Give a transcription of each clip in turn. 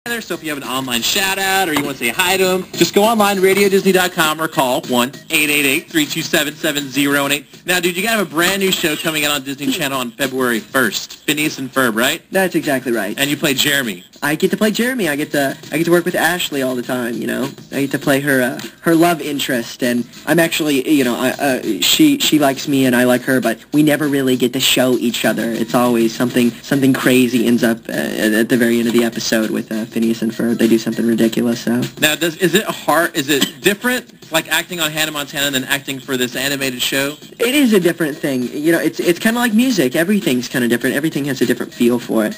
So if you have an online shout-out or you want to say hi to them, just go online, radiodisney.com, or call 1-888-327-7018. Now, dude, you got to have a brand new show coming out on Disney Channel on February 1st. Phineas and Ferb, right? That's exactly right. And you play Jeremy. I get to play Jeremy. I get to work with Ashley all the time. You know, I get to play her love interest, and I'm actually, you know, she likes me and I like her, but we never really get to show each other. It's always something crazy ends up at the very end of the episode with Phineas and Ferb. They do something ridiculous. So now, is it hard? Is it different, like acting on Hannah Montana, than acting for this animated show? It is a different thing. You know, it's kind of like music. Everything's kind of different. Everything has a different feel for it.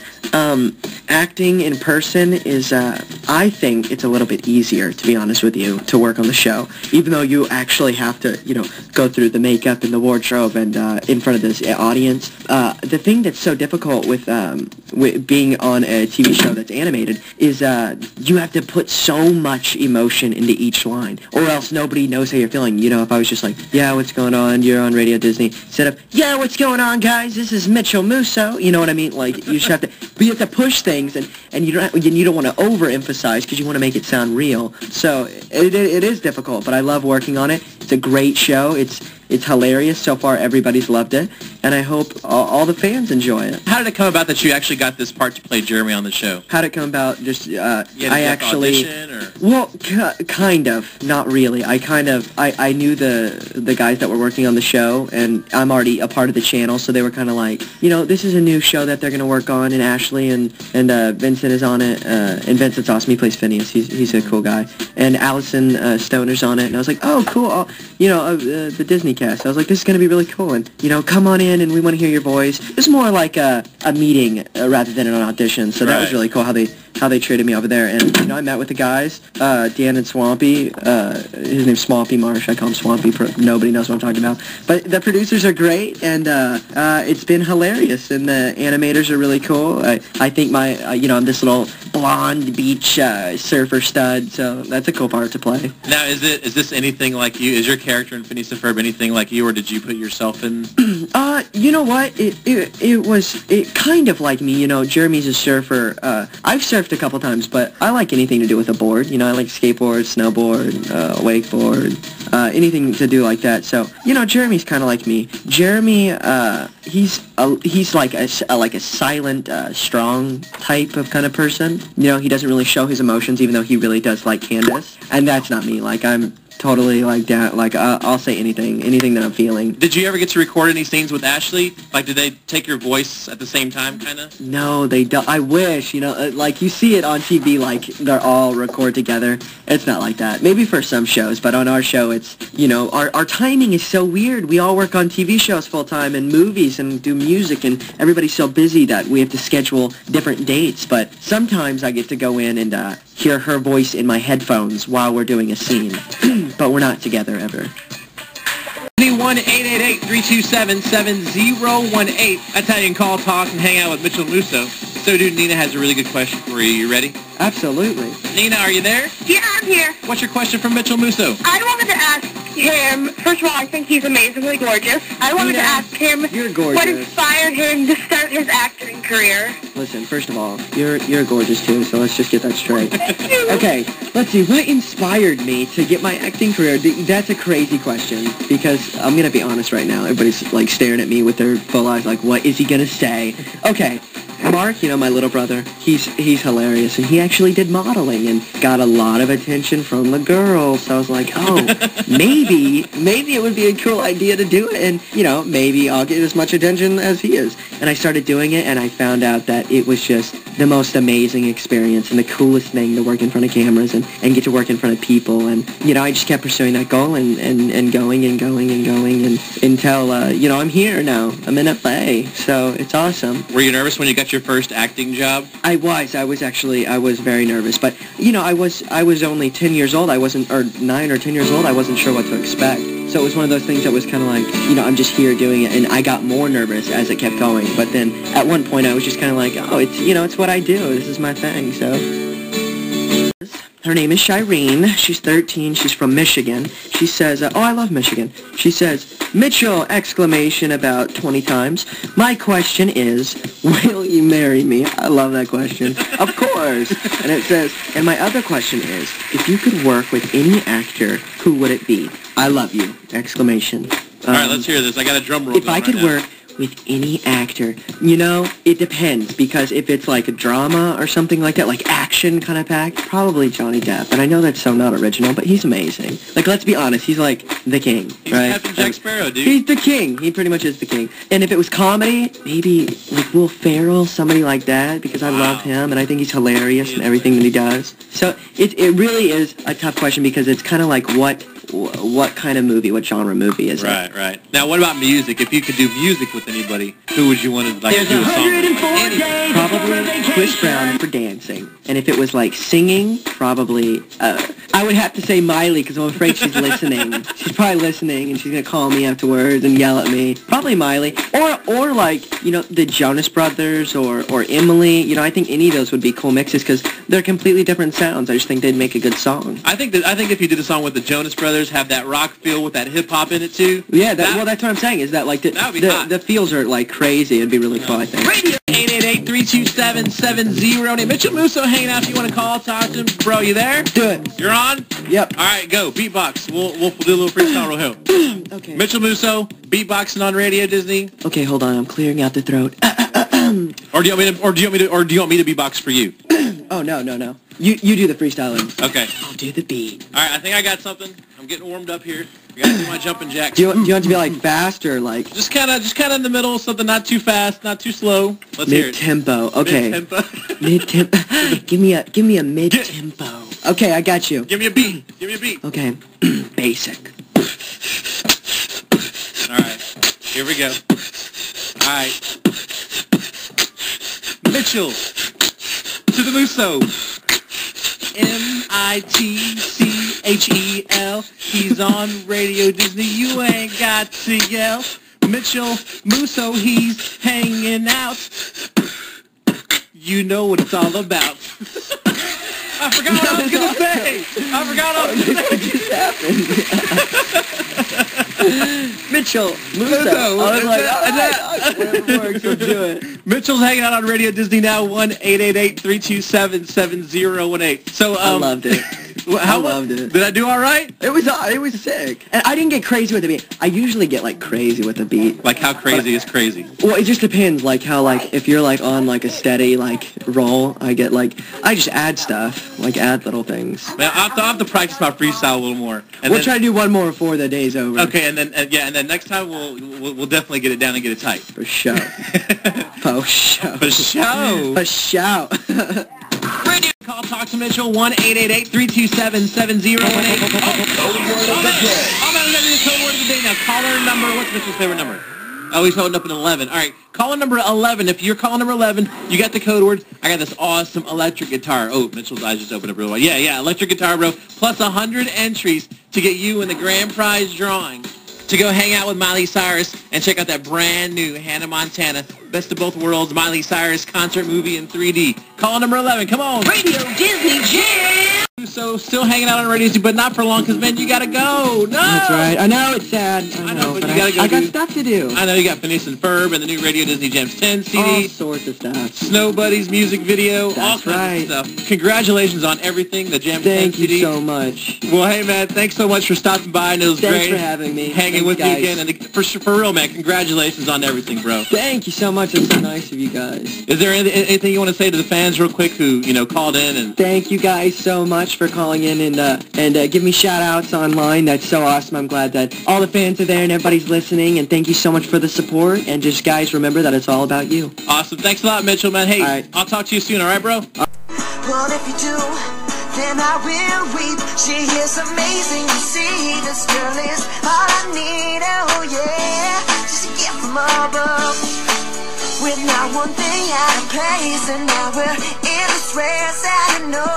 Acting in person is, I think it's a little bit easier, to be honest with you, to work on the show, even though you actually have to, you know, go through the makeup and the wardrobe and in front of this audience. The thing that's so difficult with being on a TV show that's animated is you have to put so much emotion into each line, or else nobody knows how you're feeling. You know, if I was just like, yeah, what's going on? You're on Radio Disney. Instead of, yeah, what's going on, guys? This is Mitchel Musso. You know what I mean? Like, you just have to, but you have to push things, and you don't want to overemphasize because you want to make it sound real. So it is difficult, but I love working on it. It's a great show. It's hilarious. So far, everybody's loved it, and I hope all the fans enjoy it. How did it come about that you actually got this part to play Jeremy on the show? How did it come about? Just I actually audition, or? Well, kind of, not really. I knew the guys that were working on the show, and I'm already a part of the channel, so they were kind of like, you know, this is a new show that they're going to work on, and Ashley and Vincent is on it, and Vincent's awesome. He plays Phineas. He's a cool guy, and Allison Stoner's on it, and I was like, oh, cool. The Disney cast. I was like, this is going to be really cool, and, you know, come on in, and we want to hear your voice. It was more like a meeting rather than an audition, so that was really cool how they treated me over there. And, you know, I met with the guys, Dan and Swampy. His name's Swampy Marsh. I call him Swampy. Nobody knows what I'm talking about. But the producers are great, and it's been hilarious, and the animators are really cool. I think I'm this little blonde beach surfer stud, so that's a cool part to play. Now, is this anything like you? Is your character in Phineas and Ferb anything like you, or did you put yourself in? You know what? It was kind of like me. You know, Jeremy's a surfer. I've surfed a couple times, but I like anything to do with a board. You know, I like skateboard, snowboard, wakeboard, anything to do like that. So, you know, Jeremy's kind of like me. Jeremy, he's like a silent, strong type of kind of person. You know, he doesn't really show his emotions, even though he really does like Candace. And that's not me. Like, I'm totally like that. Like, I'll say anything that I'm feeling. Did you ever get to record any scenes with Ashley? Like, did they take your voice at the same time, kind of? No, they don't. I wish, you know, like, you see it on TV, like, they're all record together. It's not like that. Maybe for some shows, but on our show, it's, you know, our timing is so weird. We all work on TV shows full-time and movies and do music, and everybody's so busy that we have to schedule different dates. But sometimes I get to go in and hear her voice in my headphones while we're doing a scene. But we're not together ever. 1-888-327-7018. That's how you can call, talk, and hang out with Mitchel Musso. So, dude, Nina has a really good question for you. You ready? Absolutely. Nina, are you there? Yeah, I'm here. What's your question from Mitchel Musso? I wanted to ask him, first of all, I think he's amazingly gorgeous. I wanted to ask him you're gorgeous. What inspired him to start his acting career. Listen, first of all, you're gorgeous too, so let's just get that straight. Thank you. Okay, let's see, what inspired me to get my acting career? That's a crazy question, because I'm going to be honest right now. Everybody's like staring at me with their full eyes like, what is he going to say? Okay. Mark, you know, my little brother, he's hilarious, and he actually did modeling and got a lot of attention from the girls. So I was like, oh, maybe it would be a cool idea to do it, and, you know, maybe I'll get as much attention as he is. And I started doing it, and I found out that it was just the most amazing experience and the coolest thing to work in front of cameras and get to work in front of people. And, you know, I just kept pursuing that goal and going and until, you know, I'm here now. I'm in LA, so it's awesome. Were you nervous when you got your first acting job? I was very nervous, but, you know, I was only 10 years old. I wasn't, or 9 or 10 years old. I wasn't sure what to expect. So it was one of those things that was kind of like, you know, I'm just here doing it, and I got more nervous as it kept going. But then at one point I was just kind of like, oh, it's, you know, it's what I do. This is my thing, so. Her name is Shireen. She's 13. She's from Michigan. She says, oh, I love Michigan. She says, Mitchell, exclamation about 20 times. My question is, will you marry me? I love that question. Of course. And it says, and my other question is, if you could work with any actor, who would it be? I love you, exclamation. All right, let's hear this. I got a drum roll. If I could work with any actor, you know, it depends, because if it's like a drama or something like that, like action kind of packed, probably Johnny Depp. And I know that's so not original, but he's amazing. Like, let's be honest, he's like the king, He's right? Captain Jack Sparrow, dude. He's the king. He pretty much is the king. And if it was comedy, maybe like Will Ferrell, somebody like that, because I love him and I think he's hilarious in everything that he does. So it really is a tough question, because it's kind of like what kind of movie, what genre movie is it? Right. Now, what about music? If you could do music with anybody, who would you want to do a song with? There's 104 days. Probably Chris Brown for dancing. And if it was like singing, probably I would have to say Miley, because I'm afraid she's listening. She's probably listening, and she's gonna call me afterwards and yell at me. Probably Miley, or like, you know, the Jonas Brothers or Emily. You know, I think any of those would be cool mixes, because they're completely different sounds. I just think they'd make a good song. I think if you did a song with the Jonas Brothers, have that rock feel with that hip hop in it too. Yeah, well, that's what I'm saying. Is that like the feels are like crazy? It'd be really cool, I think. Radio 888-327-70. Mitchel Musso hanging out. If you want to call, talk to him, bro. You there? Do it. You're on. Yep. All right, go beatbox. We'll do a little freestyle real quick. Okay. Mitchel Musso beatboxing on Radio Disney. Okay, hold on. I'm clearing out the throat. Or do you want me to beatbox for you? Oh no. You do the freestyling. Okay. I'll do the beat. All right, I think I got something. I'm getting warmed up here. I gotta do my jumping jacks. Do you want it to be like fast or like Just kind of in the middle, something not too fast, not too slow. Let's hear it. mid-tempo? Okay. Mid-tempo. Mid-tempo. give me a mid-tempo. Okay, I got you. Give me a beat. Okay. Basic. All right. Here we go. All right. Mitchel to the Musso. Mitchel. He's on Radio Disney. You ain't got to yell. Mitchel Musso, he's hanging out. You know what it's all about. I forgot what I was going to say. What just happened? Mitchel Musso. I was like, whatever works, let's do it. Mitchel's hanging out on Radio Disney now. 1-888-327-7018. So I loved it. I loved it. Did I do all right? It was sick. And I didn't get crazy with the beat. I usually get like crazy with the beat. Like how crazy is crazy? Well, it just depends. Like how like if you're like on like a steady like roll, I just add stuff, like add little things. Now I have to practice my freestyle a little more. And we'll try to do one more before the day's over. Okay, and then next time we'll definitely get it down and get it tight. For sure. For sure. For sure. For sure. Radio call, talk to Mitchel. 1-888-327-7018. I'm gonna let you the code word of the day now. Caller number. What's Mitchel's favorite number? Oh, he's holding up an 11. All right, caller number 11. If you're caller number 11, you got the code word. I got this awesome electric guitar. Oh, Mitchel's eyes just opened up real wide. Yeah, electric guitar, bro. Plus 100 entries to get you in the grand prize drawing to go hang out with Miley Cyrus and check out that brand new Hannah Montana Best of Both Worlds Miley Cyrus concert movie in 3D. Caller number 11. Come on. Radio Disney Jam. So still hanging out on Radio Disney, but not for long, because, man, you got to go. No! That's right. I know it's sad. I know, but you got to go. I got stuff to do. I know you got Phineas and Ferb and the new Radio Disney Gems 10 CD. All sorts of stuff. Snow Buddies music video. That's all kinds of stuff. Congratulations on everything, the Gems 10 CD. Thank you so much. Well, hey, man, thanks so much for stopping by, and it was great. Thanks for having me. Hanging with you again. And for real, man, congratulations on everything, bro. Thank you so much. It's so nice of you guys. Is there anything you want to say to the fans real quick who, called in? And thank you guys so much for calling in and give me shout-outs online. That's so awesome. I'm glad that all the fans are there and everybody's listening, and thank you so much for the support. And just, guys, remember that it's all about you. Awesome. Thanks a lot, Mitchel, man. Hey, right. I'll talk to you soon, all right, bro? Well, if you do, then I will weep. She is amazing, you see. This girl is all I need, oh yeah. Just a gift from above. With not one thing out of place, and now we're in this race, I know.